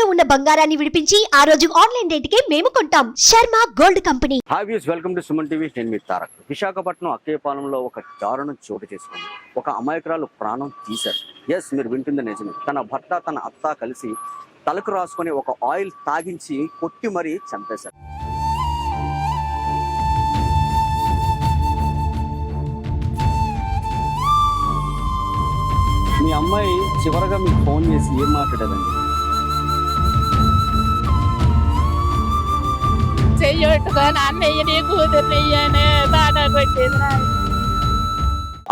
తాకట్టులో ఉన్న బంగారాన్ని విడిపించి ఆ రోజు ఆన్లైన్ రేటుకే మేము కొంటాం. Sharma gold company. Hi views, welcome to Suman TV. నేను మీ తారక్. విశాఖపట్నం అక్కయ్యపాలెంలో ఒక దారుణం చోటు చేసుకుంది. ఒక అమాయకురాలు ప్రాణం తీశారు. ఎస్, మీరు వింటుంది నిజమే. తన భర్త తన అత్త కలిసి తలకు రాసుకొని ఒక ఆయిల్ తాగించి కొట్టి మరీ చంపేశారు. మీ అమ్మాయి చివరగా మీకు ఫోన్ చేసి ఏం మాట్లాడారండి?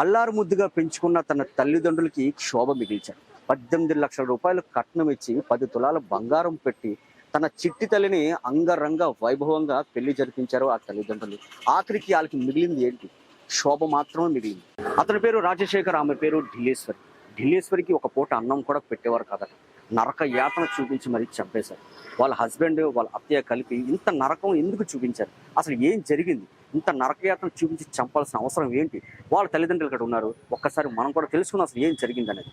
అల్లారు ముద్దుగా పెంచుకున్న తన తల్లిదండ్రులకి క్షోభ మిగిల్చాడు. 18 లక్షల రూపాయలు కట్నం ఇచ్చి 10 తులాల బంగారం పెట్టి తన చిట్టి తల్లిని అంగరంగ వైభవంగా పెళ్లి జరిపించారు ఆ తల్లిదండ్రులు. ఆఖరికి వాళ్ళకి మిగిలింది ఏంటి? శోభ మాత్రమే మిగిలింది. అతని పేరు రాజశేఖర్, ఆమె పేరు ఢిల్లీశ్వరి. ఢిల్లీశ్వరికి ఒక పూట అన్నం కూడా పెట్టేవారు కదట. నరక యాతన చూపించి మరీ చంపేశారు. వాళ్ళ హస్బెండ్ వాళ్ళ అత్తయ్య కలిపి ఇంత నరకం ఎందుకు చూపించారు? అసలు ఏం జరిగింది? ఇంత నరకయాతన చూపించి చంపాల్సిన అవసరం ఏంటి? వాళ్ళ తల్లిదండ్రులు ఇక్కడ ఉన్నారు. ఒక్కసారి మనం కూడా తెలుసుకున్నాం అసలు ఏం జరిగింది అనేది.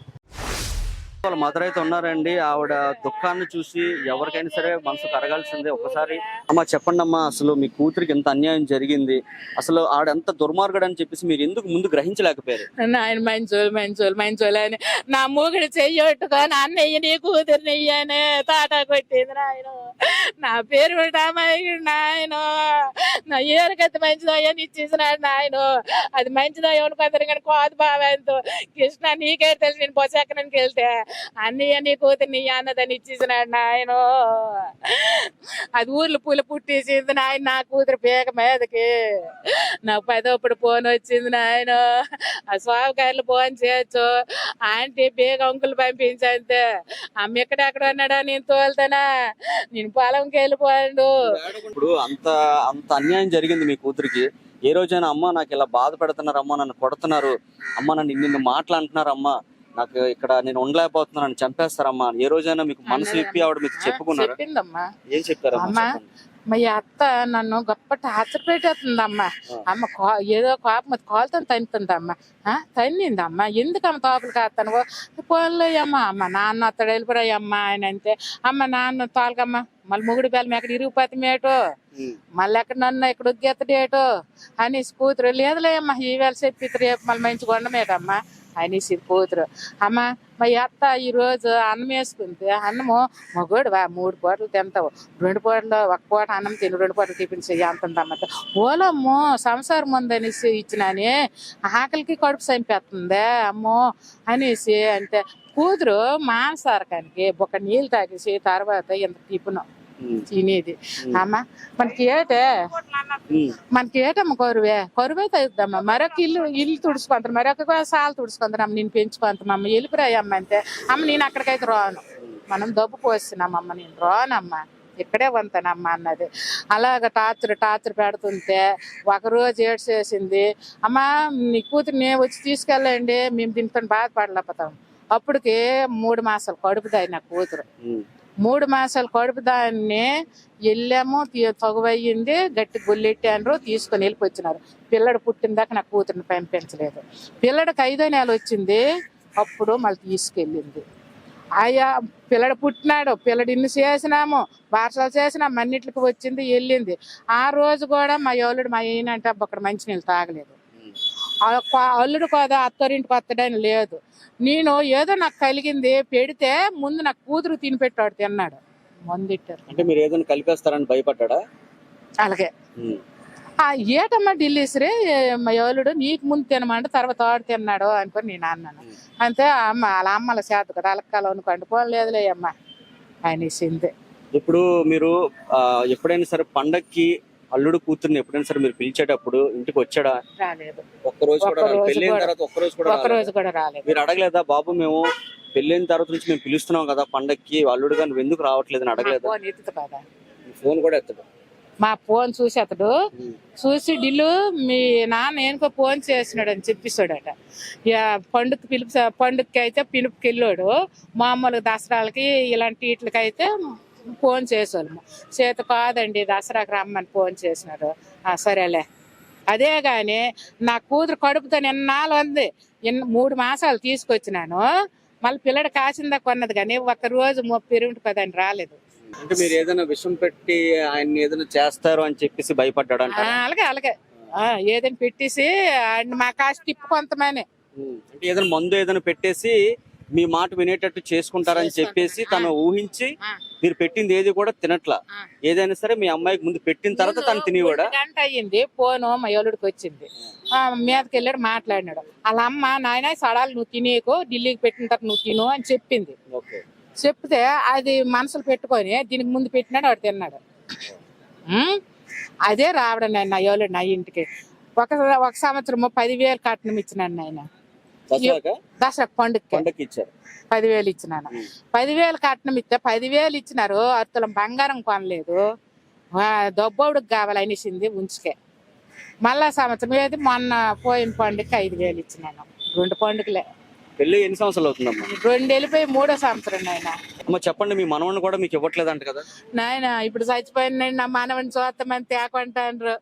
వాళ్ళ మదర్ అయితే ఉన్నారండి. ఆవిడ దుఃఖాన్ని చూసి ఎవరికైనా సరే మనసు కరగాల్సిందే. ఒకసారి అమ్మా చెప్పండి అమ్మా, అసలు మీ కూతురికి ఎంత అన్యాయం జరిగింది, అసలు ఆవిడ ఎంత దుర్మార్గుడు అని చెప్పేసి మీరు ఎందుకు ముందు గ్రహించలేకపోయారు? ఆయన మంచోళ్ళు అని నా మూగుడు చెయ్యట్టుగా నా అన్నయ్య నీ కూతురు నెయ్యనే తాట కొట్టింది నాయన. నా పేరు నాయన నా ఏరికైతే మంచిదో అని ఇచ్చేసినాడు నాయన. అది మంచిదో ఎవరికొద్దరు కానీ కోత బాబాతో కృష్ణ నీకే తెలిసి నేను పోసేకడానికి వెళ్తే అన్నయ్య నీ కూతురు నీ అన్నదని ఇచ్చేసినాడు నాయన. అది ఊర్లు పూలు పుట్టేసింది నాయన. నా కూతురు పేక మీదకి నాకు 10ప్పుడు ఫోన్ వచ్చింది నాయన. ఆ స్వామికాయలు ఫోన్ చేయొచ్చు ఆంటీ బేగ అంకులు పంపించంతే. అమ్మ ఎక్కడెక్కడ ఉన్నాడా నేను తోలుతానా, నేను పొలంకి వెళ్ళిపోయాడు. ఇప్పుడు అంత అన్యాయం జరిగింది మీ కూతురికి. ఏ రోజైనా అమ్మ నాకు ఇలా బాధ పెడుతున్నారు, అమ్మ నన్ను కొడుతున్నారు, అమ్మ నిన్ను మాట్లాడుతున్నారు, అమ్మ నాకు ఇక్కడ నేను ఉండలేకపోతున్నాను, చంపేస్తారమ్మా, ఏ రోజైనా మీకు మనసు విప్పి ఆవిడ మీకు చెప్పుకున్నారా? చెప్పిందమ్మా. ఏం చెప్పారమ్మా? మా అత్త నన్ను గొప్ప టార్చర్ పెట్టేస్తుందమ్మా. అమ్మ ఏదో కోపం కాలుతో తన్నుతుందమ్మా. తన్నిందమ్మా. ఎందుకమ్మ తోపులు కాస్తాను పోలేయమ్మా. అమ్మ నాన్న అత్తడు వెళ్ళిపోయాయమ్మా ఆయన అంతే. అమ్మ నాన్న తోలకమ్మా మళ్ళీ ముగుడు బెల్లం ఎక్కడ ఇరిగిపోతామేటో, మళ్ళీ ఎక్కడ నన్ను ఇక్కడ ఉగ్గెత్తడేటో అని కూతురు లేదులేమ్మా ఈవేళ చెప్పి రేపు మళ్ళీ మంచి కొండమేటమ్మా అనేసి కూతురు. అమ్మ మా అత్త ఈరోజు అన్నం వేసుకుంటే అన్నము మగోడు 3 పూటలు తింటావు, 2 పూటలు 1 పూట అన్నం తిని 2 పూటలు టిఫిన్ చెయ్యి అంటుందమ్మంట. ఓలమ్మో సంసారం ఉందనేసి ఇచ్చినాని ఆకలికి కడుపు చంపేస్తుంది అమ్మో అనేసి అంటే కూతురు మాంసారకానికి ఒక నీళ్ళు తాగేసి తర్వాత ఇంత టిఫిన్ తినేది. అమ్మ మనకి ఏటమ్మ కరువే తగ్గుద్దమ్మా. మరొక ఇల్లు తుడుచుకుంటాను, మరొక సాలు తుడుచుకుంటాను. అమ్మ నేను పెంచుకుంటామమ్మ వెళ్ళిపోయాయమ్మ అంటే. అమ్మ నేను అక్కడికైతే రాను, మనం దబ్బు పోస్తున్నామమ్మ, నేను రానమ్మా, ఇక్కడే వంతానమ్మా అన్నది. అలాగ టార్చర్ పెడుతుంటే ఒకరోజు ఏడ్చేసింది. అమ్మ నీ కూతురు వచ్చి తీసుకెళ్ళండి, మేము దీంతో బాధపడలేకపోతాం. అప్పటికి 3 మాసాలు కడుపుదాయి నా కూతురు. 3 మాసాలు కడుపు దాన్ని వెళ్ళాము, తగువయ్యింది, గట్టి గొల్లెట్టారు, తీసుకొని వెళ్ళిపోయినారు. పిల్లడు పుట్టిన దాకా నా కూతురిని పంపించలేదు. పిల్లడికి 5వ నెల వచ్చింది, అప్పుడు మళ్ళీ తీసుకెళ్ళింది. అయ్యా పిల్లడు పుట్టినాడు, పిల్లడు ఇన్ని చేసినాము, బార్సాలు చేసినాము, అన్నింటికి వచ్చింది వెళ్ళింది. ఆ రోజు కూడా మా అల్లుడు మా ఈయనంటే అక్కడ మంచినీళ్ళు తాగలేదు. అల్లుడు కదా అత్తరింటికి వస్తాడని లేదు. నేను ఏదో నాకు కలిగింది పెడితే ముందు నాకు కూతురు తినిపెట్టాడు, తిన్నాడు. మందిట్టారు అంటే మీరు ఏదైనా కలిపేస్తారని భయపడ్డా? అలాగే ఏటమ్మా ఢిల్లీశ్రీ మా అల్లుడు నీకు ముందు తినమంటే తర్వాత ఆడు తిన్నాడు అనుకొని నేను అన్నాను. అంతే అమ్మ వాళ్ళ అమ్మల చేత కదా అలక్కాలు అనుకోండి పోలేదులే అమ్మ అనేసింది. ఇప్పుడు మీరు ఎప్పుడైనా సరే పండక్కి అల్లుడు కూతుర్ని ఎప్పుడైనా సరే మీరు పిలిచేటప్పుడు ఇంటికి వచ్చాడా? రాలేదు. ఒక్కరోజు కూడా పెళ్ళైన తర్వాత ఒక్కరోజు కూడా రాలేదు. మీరు అడగలేదా బాబు మేము పెళ్ళైన తర్వాత నుంచి మేము పిలుస్తున్నాం కదా పండక్కి, అల్లుడుగా నువ్వు ఎందుకు రావట్లేదు అని అడగలేదా? ఫోన్ కూడా ఎత్తడు. మా ఫోన్ చూసి అతడు చూసి ఢిల్లు మీ నాన్న ఏనుకో ఫోన్ చేసినాడు అని చెప్పేసాడట. పండుగకి అయితే పిలుపుకి వెళ్ళాడు. మామూలుగా దసరాలకి ఇలాంటి వీటికైతే ఫోన్ చేసేవాళ్ళము. చేత కాదండి దసరాకి రమ్మని ఫోన్ చేసినారు. సరేలే. అదే కానీ నా కూతురు కడుపుతో నిన్నాళ్ళు ఉంది, 3 మాసాలు తీసుకొచ్చినాను. మళ్ళీ పిల్లడు కాసిందా కొన్నది కానీ ఒక్క రోజు పెరుగుంటు కదని రాలేదు. అంటే మీరు ఏదైనా విషయం పెట్టి ఆయన ఏదైనా చేస్తారు అని చెప్పేసి భయపడ్డాడు అంట. అలాగే అలాగే ఏదైనా పెట్టేసి ఆయన మా కాస్ట్ తిప్పు కొంతమని అంటే ఏదైనా మందు ఏదైనా పెట్టేసి మీ మాట వినేటట్టు చేసుకుంటారని చెప్పేసి తను ఊహించి మీరు పెట్టింది ఏది కూడా తినట్లా. ఏదైనా సరే మీ అమ్మాయికి ముందు పెట్టిన తర్వాత తను తినేవాడా? గంట అయ్యింది ఫోను మా ఎవలుడికి వచ్చింది, మీదకి వెళ్ళాడు మాట్లాడినాడు. వాళ్ళ అమ్మ నాయన సడాలు నువ్వు తినేకు ఢిల్లీకి పెట్టిన తర్వాత నువ్వు తిను అని చెప్పింది. చెప్తే అది మనసులు పెట్టుకొని దీనికి ముందు పెట్టినాడు, వాడు తిన్నాడు. అదే రావడం నాయన నా ఎవరు నా ఇంటికి ఒక సంవత్సరం 10,000 కట్నం ఇచ్చినాను ఆయన. దసరా పండుగకి ఇచ్చారు 10,000 ఇచ్చినాను. 10,000 కట్నం ఇస్తే 10,000 ఇచ్చినారు, అర్థం బంగారం కొనలేదు. దొబ్బోడికి కావాలి అనేసింది ఉంచుకే. మళ్ళా సంవత్సరం ఏది మొన్న పోయిన పండుగకి 5,000 ఇచ్చినాను. 2 పండుగలే. పెళ్లి ఎన్ని సంవత్సరాలు అవుతుందమ్మా? 2 వెళ్ళిపోయి 3వ సంవత్సరం నాయన. అమ్మ చెప్పండి, మీ మనవని కూడా మీకు ఇవ్వట్లేదంట కదా? నాయన ఇప్పుడు చచ్చిపోయిన నా మనవని చూస్తామని తేకుంటాండ్రు,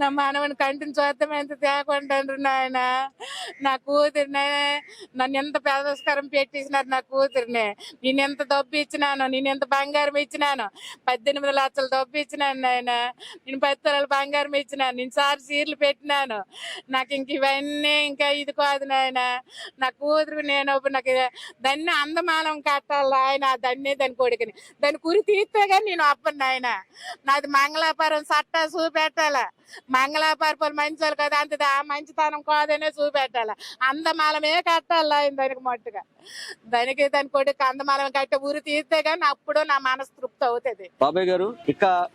నా మనవని కంటిని చూస్తామని తేకుంటాండ్రు. నాయన నా కూతురినే నన్ను ఎంత పేదస్కారం పెట్టేసినారు. నా కూతురిని నేను ఎంత డబ్బు ఇచ్చినాను, నేను ఎంత బంగారం ఇచ్చినాను. 18 లక్షలు డబ్బు ఇచ్చినాను నాయన. నేను 10 తులాల బంగారం ఇచ్చినాను. నేను సారి చీరలు పెట్టినాను. నాకు ఇంక ఇవన్నీ ఇంకా ఇది కాదు నాయన. నా కూతురు నేను నాకు దాన్ని అందమానం కట్టాలి ఆయన, దాన్ని దాని కొడుకుని దాని కురి తీస్తే కానీ నేను అప్పను ఆయన. నాది మంగళాపురం సట్ట చూపెట్టాల. మంగళాపురం మంచి వాళ్ళు కదా, అంత మంచితనం కాదనే చూపెట్టాల. అందమాలమే కట్టాలి ఆయన దానికి మట్టుగా. దానికి దాని కొడుకు అందమాలం కట్టే ఉరి తీస్తే గానీ అప్పుడు నా మనసు తృప్తి అవుతుంది. బాబాయ్ గారు,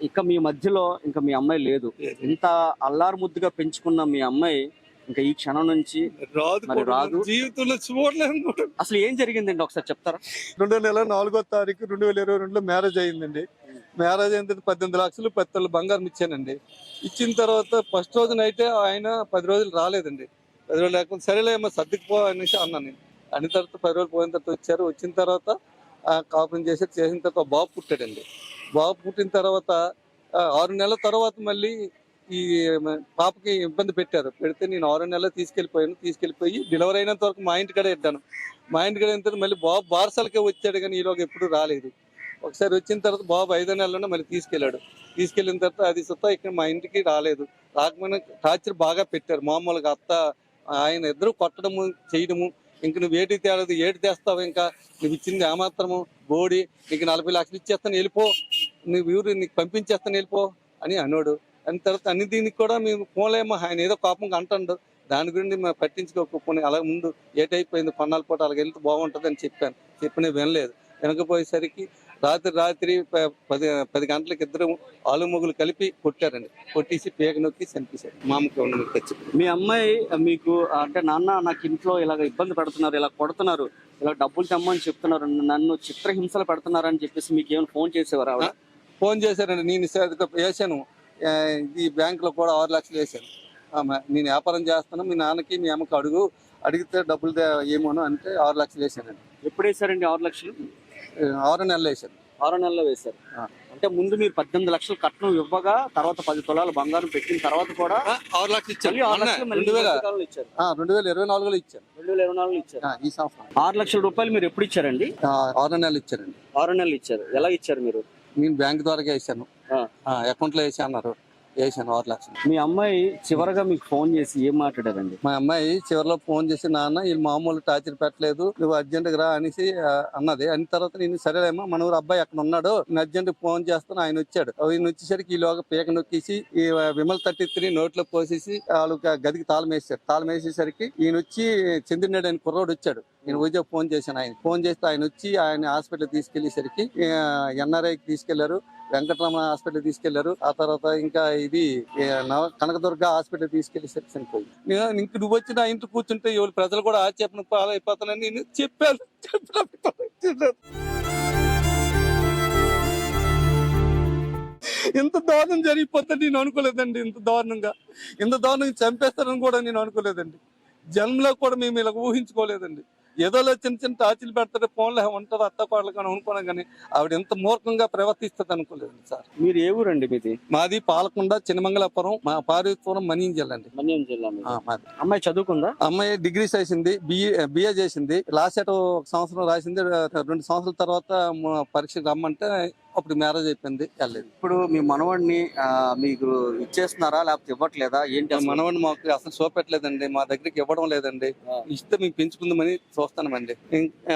ఇక మీ మధ్యలో ఇంకా మీ అమ్మాయి లేదు. ఇంత అల్లారు ముద్దుగా పెంచుకున్న మీ అమ్మాయి ఇంకా ఈ క్షణం నుంచి రాదు, జీవితంలో చూడలేదు. అసలు ఏం జరిగిందండి ఒకసారి చెప్తారా? 2004వ తారీఖు 2022లో మ్యారేజ్ అయ్యిందండి. మ్యారేజ్ అయిన తర్వాత 18 లక్షలు 10 తులాల బంగారం ఇచ్చానండి. ఇచ్చిన తర్వాత ఫస్ట్ రోజున అయితే ఆయన 10 రోజులు రాలేదండి. 10 రోజులు లేకపోతే సరేలేమో సర్దుకుపో అనేసి అన్నాను నేను. అన్న తర్వాత 10 రోజులు పోయిన తర్వాత వచ్చారు. వచ్చిన తర్వాత కాపురం చేసిన తర్వాత బాబు పుట్టాడండి. బాబు పుట్టిన తర్వాత 6 నెలల తర్వాత మళ్ళీ ఈ పాపకి ఇబ్బంది పెడితే నేను 6 నెలలు తీసుకెళ్లిపోయి డెలివరీ అయినంత వరకు మా ఇంటికాడే ఇద్దాను. మా ఇంటికాడ అయిన తర్వాత మళ్ళీ బాబు బారసాలకే వచ్చాడు కానీ ఈలోగా ఎప్పుడు రాలేదు. ఒకసారి వచ్చిన తర్వాత బాబు 5వ నెలలోనే మళ్ళీ తీసుకెళ్ళిన తర్వాత అది సుత్తా ఇక్కడ మా ఇంటికి రాలేదు. రాకపోయినా టార్చర్ బాగా పెట్టారు. మామూలుగా అత్త ఆయన ఇద్దరు కొట్టడము చేయడము. ఇంక నువ్వు ఏటి తేలేదు, ఏటి తెస్తావు, ఇంకా నువ్వు ఇచ్చింది ఏమాత్రము బోడి, నీకు 40 లక్షలు ఇచ్చేస్తాను వెళ్ళిపో, నువ్వు ఊరు నీకు పంపించేస్తాను వెళ్ళిపో అని అన్నాడు. అని తర్వాత అన్ని దీనికి కూడా మేము పోలేమో, ఆయన ఏదో కోపంగా అంటాడు. దాని గురించి మేము పట్టించుకోకపోయి అలా ముందు ఏటైపోయింది కొన్నాళ్ళ పూట అలాగ వెళ్తే బాగుంటుంది అని చెప్పిన వినలేదు. వెనకపోయేసరికి రాత్రి 10 గంటలకు ఇద్దరు ఆలు మొగులు కలిపి కొట్టారండి. కొట్టేసి పేగ నొక్కి చంపేశారు. మామకి తెచ్చి మీ అమ్మాయి మీకు అంటే నాన్న నాకు ఇంట్లో ఇలాగ ఇబ్బంది పెడుతున్నారు, ఇలా కొడుతున్నారు, ఇలా డబ్బులు తెమ్మని చెప్తున్నారు, నన్ను చిత్రహింసలు పెడుతున్నారు అని చెప్పేసి మీకు ఏమైనా ఫోన్ చేసేవారు? ఆవిడ ఫోన్ చేశారండి. నేను వేసాను, ఈ బ్యాంకులో కూడా 6 లక్షలు వేసాను. నేను వ్యాపారం చేస్తాను, మీ నాన్నకి మీ అమ్మకి అడిగితే డబ్బులు ఏమోను అంటే 6 లక్షలు వేసానండి. ఎప్పుడు వేసారండి 6 లక్షలు? 6 నెలలు వేసాను. 6 నెలల్లో వేశారు. అంటే ముందు మీరు 18 లక్షలు కట్నం ఇవ్వగా తర్వాత 10 తులాలు బంగారం పెట్టిన తర్వాత కూడా 6 లక్షలు ఇచ్చాను. 2024లో ఇచ్చారు. 2024లో ఇచ్చాను. 2024లో ఇచ్చారు. ఈ సంవత్సరం 6 లక్షల రూపాయలు మీరు ఎప్పుడు ఇచ్చారండి? 6 నెలలు ఇచ్చారండి. 6 నెలలు ఇచ్చారు. ఎలా ఇచ్చారు మీరు? నేను బ్యాంక్ ద్వారా వేసాను, అకౌంట్ లో వేసి అన్నారు, వేసాను 6 లక్షలు. మీ అమ్మాయి చివరగా మీకు ఫోన్ చేసి ఏం మాట్లాడారండి? మా అమ్మాయి చివరిలో ఫోన్ చేసి, నాన్న వీళ్ళు మామూలు టార్చర్ పెట్టలేదు, నువ్వు అర్జెంట్ గా రా అనేసి అన్నది. అన్న తర్వాత నేను సరేలేమా మన ఊరు అబ్బాయి అక్కడ ఉన్నాడు, నేను అర్జెంట్ ఫోన్ చేస్తాను. ఆయన వచ్చాడు. ఆయన వచ్చేసరికి ఈలోగా పీక నొక్కేసి ఈ విమల్ 33 నోట్లో పోసేసి వాళ్ళు గదికి తాళం వేసారు. తాళం వేసేసరికి ఈయన వచ్చి చంద్రనాడు ఆయన కుర్రోడు వచ్చాడు. నేను వచ్చి ఫోన్ చేశాను. ఆయన ఫోన్ చేస్తే ఆయన వచ్చి ఆయన హాస్పిటల్ తీసుకెళ్లేసరికి ఎన్ఆర్ఐకి తీసుకెళ్లారు, వెంకటరమణ హాస్పిటల్ తీసుకెళ్లారు. ఆ తర్వాత ఇంకా ఇది కనకదుర్గ హాస్పిటల్ తీసుకెళ్లేసరికి చనిపోయి. ఇంక నువ్వు వచ్చి నా ఇంటి కూర్చుంటే ఎవరు ప్రజలు కూడా ఆక్షేపణ పాలైపోతానని నేను చెప్పాను. ఇంత దారుణం జరిగిపోతుంది నేను అనుకోలేదండి. ఇంత దారుణంగా చంపేస్తారని కూడా నేను అనుకోలేదండి. జన్మలో కూడా మేము ఇలా ఊహించుకోలేదండి. ఏదో చిన్న చిన్న టార్చీలు పెడతారు, ఫోన్లో ఉంటుంది అత్త కోడలు కానీ అనుకున్నాం, కానీ ఆవిడ ఎంత మూర్ఖంగా ప్రవర్తిస్తుంది అనుకోలేదు సార్. మీరు ఏ ఊరండి మీది? మాది పాలకొండ, చిన్నమంగళపురం, మా పార్వతీపురం, మన్యం జిల్లా అండి. మన్యం జిల్లా మీది. మాది. అమ్మాయి చదువుకుందా? అమ్మాయి డిగ్రీ చేసింది, బిఏ చేసింది. లాస్ట్ ఒక సంవత్సరం రాసింది. 2 సంవత్సరాల తర్వాత పరీక్షకు రమ్మంటే అప్పుడు మ్యారేజ్ అయిపోయింది, వెళ్ళలేదు. ఇప్పుడు మీ మనవాడిని మీకు ఇచ్చేస్తున్నారా లేకపోతే ఇవ్వట్లేదా ఏంటి? మనవాడిని మాకు అసలు చూపెట్టలేదండి, మా దగ్గరికి ఇవ్వడం లేదండి. ఇస్తే మేము పెంచుకుందామని చూస్తామండి.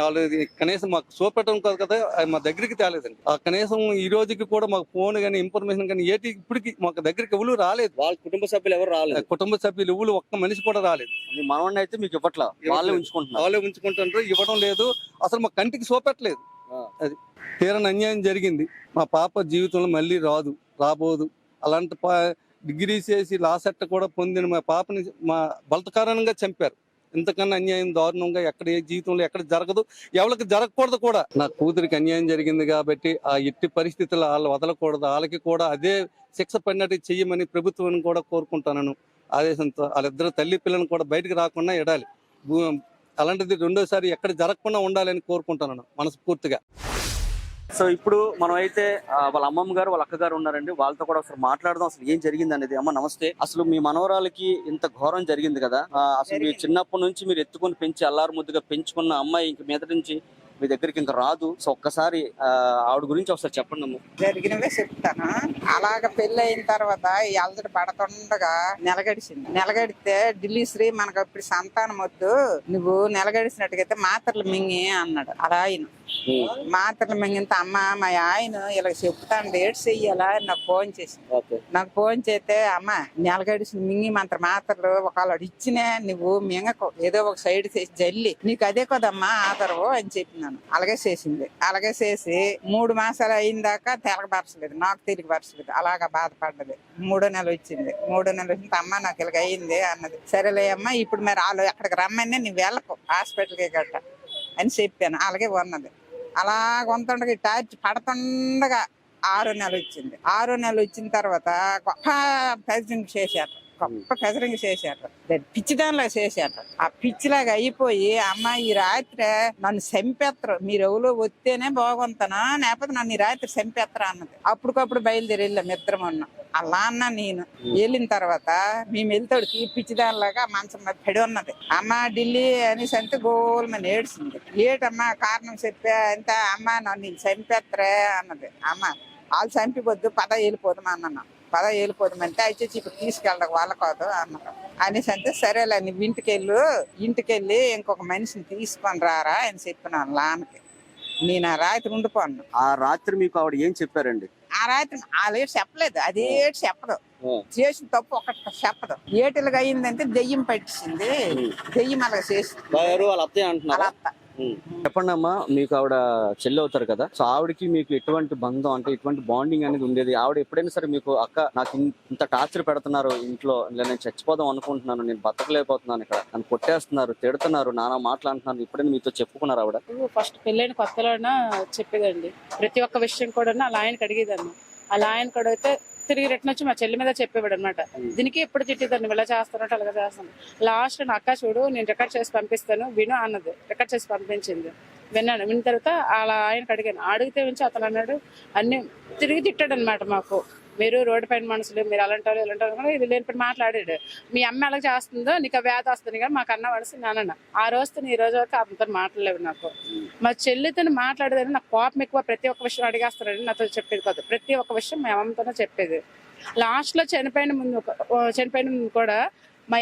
వాళ్ళు కనీసం మాకు చూపెట్టడం కాదు కదా, మా దగ్గరికి తేలేదండి. ఆ కనీసం ఈ రోజుకి కూడా మాకు ఫోన్ కానీ ఇన్ఫర్మేషన్ కానీ ఏటి ఇప్పటికి మాకు దగ్గరికి ఎవరు రాలేదు. వాళ్ళ కుటుంబ సభ్యులు ఎవరు రాలేదు? కుటుంబ సభ్యులు ఎవరు ఒక్క మనిషి కూడా రాలేదు. మీ మనవాడిని అయితే మీకు ఇవ్వట్లా, వాళ్ళే ఉంచుకుంటున్నారు. వాళ్ళే ఉంచుకుంటారు, ఇవ్వడం లేదు, అసలు మా కంటికి చూపెట్టలేదు. అది తీరని అన్యాయం జరిగింది. మా పాప జీవితంలో మళ్ళీ రాబోదు. అలాంటి డిగ్రీ చేసి లాసెట్ కూడా పొందిన మా పాపని మా బలత్కారంగా చంపారు. ఇంతకన్నా అన్యాయం దారుణంగా ఎక్కడ ఏ జీవితంలో ఎక్కడ జరగదు, ఎవరికి జరగకూడదు కూడా. నా కూతురికి అన్యాయం జరిగింది కాబట్టి ఆ ఎట్టి పరిస్థితుల్లో వాళ్ళు వదలకూడదు. వాళ్ళకి కూడా అదే శిక్ష పడినట్టు చెయ్యమని ప్రభుత్వాన్ని కూడా కోరుకుంటాను ఆదేశంతో. వాళ్ళిద్దరు తల్లి పిల్లలను కూడా బయటకు రాకుండా ఎడాలి. అలాంటిది రెండోసారి ఎక్కడ జరగకుండా ఉండాలని కోరుకుంటున్నాను మనస్ఫూర్తిగా. సో ఇప్పుడు మనం అయితే వాళ్ళ అమ్మమ్మ గారు వాళ్ళ అక్కగారు ఉన్నారండి, వాళ్ళతో కూడా ఒకసారి మాట్లాడదాం అసలు ఏం జరిగింది అనేది. అమ్మ నమస్తే. అసలు మీ మనవరాలకి ఇంత ఘోరం జరిగింది కదా, అసలు మీ చిన్నప్పటి నుంచి మీరు ఎత్తుకొని పెంచి అల్లారు ముద్దుగా పెంచుకున్న అమ్మాయి ఇంక మీద నుంచి మీ దగ్గరికి ఇంకా రాదు. సో ఒక్కసారి ఆవిడ గురించి ఒకసారి చెప్పండి అమ్మ. జరిగినవే చెప్తాను. అలాగ పెళ్లి అయిన తర్వాత ఈ అలజడి పడతుండగా నెలగడితే ఢిల్లీ శ్రీ మనకు ఇప్పుడు సంతానం వద్దు, నువ్వు నెలగడిసినట్టుగైతే మాత్రలు మింగి అన్నాడు. అలా ఆయన మాత్రలు మింగినంత అమ్మ మా ఆయన ఇలా చెప్తాను ఏడు చెయ్యాలా నాకు ఫోన్ చేసింది. నాకు ఫోన్ చేస్తే అమ్మ నెలగడిసిన మింగి మాత్రలు ఒకవేళ ఇచ్చినా నువ్వు మింగకు, ఏదో ఒక సైడ్ చేసి జల్లి నీకు అదే కదమ్మా ఆధారవు అని చెప్పినాను. అలాగే చేసింది. అలాగే చేసి 3 మాసాలు అయిన దాకా తెలగపరచలేదు, నాకు తెలియపరచలేదు. అలాగా బాధపడ్డది. 3వ నెల వచ్చింది. 3వ నెల వచ్చింది. అమ్మ నాకు ఇలాగ అయింది అన్నది. సరేలే అమ్మ ఇప్పుడు మరి వాళ్ళు అక్కడికి రమ్మని నువ్వు వెళ్ళకు హాస్పిటల్కి గట్ట అని చెప్పాను. అలాగే ఉన్నది. అలా కొంతండగా టార్చ్ పడుతుండగా 6వ నెల వచ్చింది. 6వ నెల వచ్చిన తర్వాత గొప్ప ప్రెసిడెంట్ చేశారు. గొప్ప పెసరింగ్ చేశారు, పిచ్చిదానిలా చేశారు. ఆ పిచ్చిలాగా అయిపోయి అమ్మ ఈ రాత్రి నన్ను చంపేత్తరు, మీరు ఎవరో వస్తేనే బాగుంటానా లేకపోతే నన్ను ఈ రాత్రి చంపేత్తరా అన్నది. అప్పటికప్పుడు బయలుదేరి వెళ్ళాం ఇద్దరం ఉన్నాం. అలా అన్నా నేను వెళ్ళిన తర్వాత మేము వెళ్తాడుకి పిచ్చిదానిలాగా మంచం మీద పడి ఉన్నది. అమ్మ ఢిల్లీ అనేసి అంతే గోల్మని ఏడ్చింది. ఏటమ్మా కారణం చెప్పా అంతే. అమ్మ నన్ను చంపేత్తరే అన్నది. అమ్మ వాళ్ళు చంపిపోద్దు పద వెళ్ళిపోదాం అన్నాను. పద వెళ్ళిపోదామంటే అయితే ఇప్పుడు తీసుకెళ్ళడం వాళ్ళ కాదు అన్నారు. అనేసి అంటే సరేలే నువ్వు ఇంటికెళ్ళి ఇంకొక మనిషిని తీసుకొని రారా అని చెప్పినాను లానకి. నేను ఆ రాత్రి ఉండిపోను. ఆ రాత్రి మీకు ఆవిడ ఏం చెప్పారండి? ఆ రాత్రి వాళ్ళేటి చెప్పలేదు, అదేటి చెప్పదు. చేసిన తప్పు ఒకటి చెప్పదు. ఏటిలుగా అయిందంటే దెయ్యం పట్టించింది, దెయ్యం అలాగ చేసింది. వాళ్ళ అత్తయ్య అంటున్నారు. వాళ్ళ అత్త. చెప్పండి అమ్మా, మీకు ఆవిడ చెల్లి అవుతారు కదా, సో ఆవిడకి మీకు ఎటువంటి బంధం అంటే ఎటువంటి బాండింగ్ అనేది ఉండేది? ఆవిడ ఎప్పుడైనా సరే మీకు అక్క నాకు ఇంత టార్చర్ పెడుతున్నారు ఇంట్లో, నేను చచ్చిపోదాం అనుకుంటున్నాను, నేను బతకలేకపోతున్నాను, ఇక్కడ నన్ను కొట్టేస్తున్నారు, తిడుతున్నారు, నానా మాట్లాడుతున్నారు, ఎప్పుడైనా మీతో చెప్పుకున్నారు ఆవిడ? ఫస్ట్ పెళ్ళైన కొత్తలోన చెప్పేదండి. ప్రతి ఒక్క విషయం కూడా అలా ఆయనకి అడిగేదాన్ని. అలా ఆయన కడిగితే తిరిగి రిటర్న్ వచ్చి మా చెల్లి మీద చెప్పేవాడు అనమాట. దీనికి ఎప్పుడు తిట్టేదాన్ని, ఇలా చేస్తానంటే అలాగే చేస్తాను. లాస్ట్ నా అక్క చూడు నేను రికార్డ్ చేసి పంపిస్తాను విను అన్నది. రికార్డ్ చేసి పంపించింది. విన్నాను. విన్న తర్వాత అలా ఆయనకు అడిగాను. అడిగితే నుంచి అతను అన్నాడు అన్ని తిరిగి తిట్టాడు అనమాట. మాకు మీరు రోడ్డు పైన మనుషులు, మీరు అలాంటి వాళ్ళు ఇలాంటి వాళ్ళు, ఇది లేని పని మాట్లాడాడు. మీ అమ్మ ఎలా చేస్తుందో నీకు ఆ వ్యాధి వస్తుంది కానీ మాకు అన్న వలసి నాన్న ఆ రోజుతో ఈ రోజు వరకు అతనితో మాట్లాడలేవు. నాకు మా చెల్లితో మాట్లాడేదని నాకు కోపం ఎక్కువ. ప్రతి ఒక్క విషయం అడిగేస్తారని నాతో చెప్పేది కాదు. ప్రతి ఒక్క విషయం మా అమ్మతోనే చెప్పేది. లాస్ట్ లో చనిపోయిన ముందు కూడా మా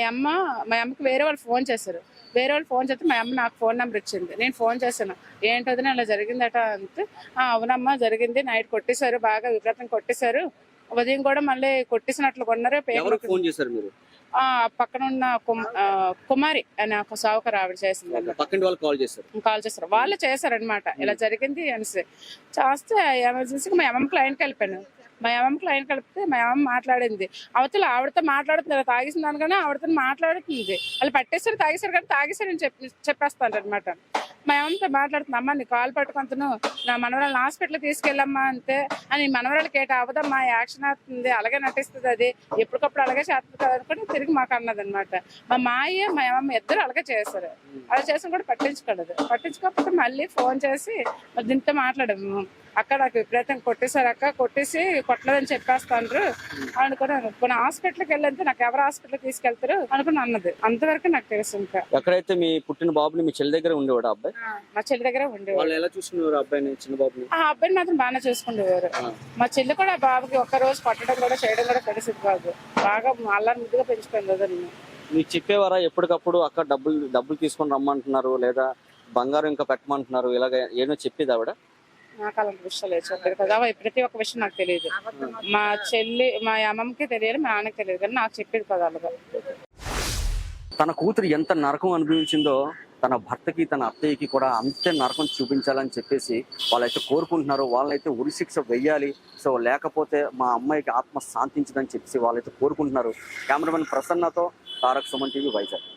అమ్మకి వేరే వాళ్ళు ఫోన్ చేశారు. వేరే వాళ్ళు ఫోన్ చేస్తే మా అమ్మ నాకు ఫోన్ నెంబర్ ఇచ్చింది. నేను ఫోన్ చేశాను, ఏంటది అలా జరిగిందట అంటే అవునమ్మా జరిగింది, నైట్ కొట్టేశారు, బాగా విపరీతంగా కొట్టేశారు, ఉదయం కూడా మళ్ళీ కొట్టేసినట్లు కొన్నారు. పక్కన ఉన్న కుమారి అని ఒక సావుకారు ఆవిడ చేసింది. కాల్ చేశారు. వాళ్ళు చేశారనమాట. ఇలా జరిగింది అనేసి చేస్తే ఎమర్జెన్సీగా మా అమ్మకి లైన్కి వెళ్ళిపోయాను. మా అమ్మకి లైన్ కలిపితే మా అమ్మ మాట్లాడింది. అవతల ఆవిడతో మాట్లాడుతుంది, ఇలా తాగేసిన దానికన్నా ఆవిడతో మాట్లాడుతుంది. వాళ్ళు పట్టేసారు, తాగేశారు కానీ తాగేశారు అని చెప్పేస్తాను అనమాట. మా అమ్మతో మాట్లాడుతున్నా, అమ్మ నీ కాలు పట్టుకుంటున్నాను, నా మనవరాలను హాస్పిటల్ తీసుకెళ్ళమ్మా అంతే అని. మనవరాలకి ఏట అవదమ్మా, యాక్షన్ అవుతుంది, అలాగే నటిస్తుంది, అది ఎప్పటికప్పుడు అలాగే చేస్తుంది కదా అనుకుని తిరిగి మాకు అన్నది అనమాట. మా మాయ మా అమ్మ ఇద్దరు అలాగే చేస్తారు. అలా చేసిన కూడా పట్టించుకోకపోతే మళ్ళీ ఫోన్ చేసి దీంతో మాట్లాడాము. అక్క నాకు విపరీతం కొట్టేశారు అక్క, కొట్టేసి కొట్టలేదని చెప్పేస్తాను అనుకున్నాను. కొన్ని హాస్పిటల్కి వెళ్ళంతే నాకు ఎవరు హాస్పిటల్ తీసుకెళ్తారు అనుకుని అన్నది. అంతవరకు నాకు తెలుసు. ఇంకా ఎక్కడైతే మీ పుట్టిన బాబుని మీ చెల్లి దగ్గర ఉండేవాడు అబ్బాయి? మా చెల్లి దగ్గర ఉండేవారు. వాళ్ళు ఎలా చూసుకునేవారు అబ్బాయిని, చిన్న బాబుని? ఆ అబ్బాయిని మాత్రం బాగానే చూసుకునేవారు. మా చెల్లి కూడా ఆ బాబుకి ఒక్క రోజు కొట్టడం కూడా చేయడం కూడా తెలిసింది కాదు. బాగా అల్లారి ముద్దుగా పెంచుకుంది అదని. మీకు చెప్పేవారా ఎప్పటికప్పుడు అక్క డబ్బులు తీసుకొని రమ్మంటున్నారు, లేదా బంగారం ఇంకా పెట్టమంటున్నారు, ఇలాగ ఏమో చెప్పేది ఆవిడ? నాకు అలాంటి విషయాలు చెప్పలేదు కదా, ప్రతి ఒక్క విషయం నాకు తెలియదు. మా చెల్లి మా అమ్మమ్మకి తెలియదు, మా నాన్నకి తెలియదు, కానీ నాకు చెప్పేది కదా అలాగా. తన కూతురు ఎంత నరకం అనుభవించిందో తన భర్తకి తన అత్తయ్యకి కూడా అంతే నరకం చూపించాలని చెప్పేసి వాళ్ళైతే కోరుకుంటున్నారు. వాళ్ళైతే ఉరిశిక్ష వెయ్యాలి, సో లేకపోతే మా అమ్మాయికి ఆత్మ శాంతించదని చెప్పేసి వాళ్ళైతే కోరుకుంటున్నారు. కెమెరామెన్ ప్రసన్నతో తారక్ సుమన్ టీవీ వైజాగ్.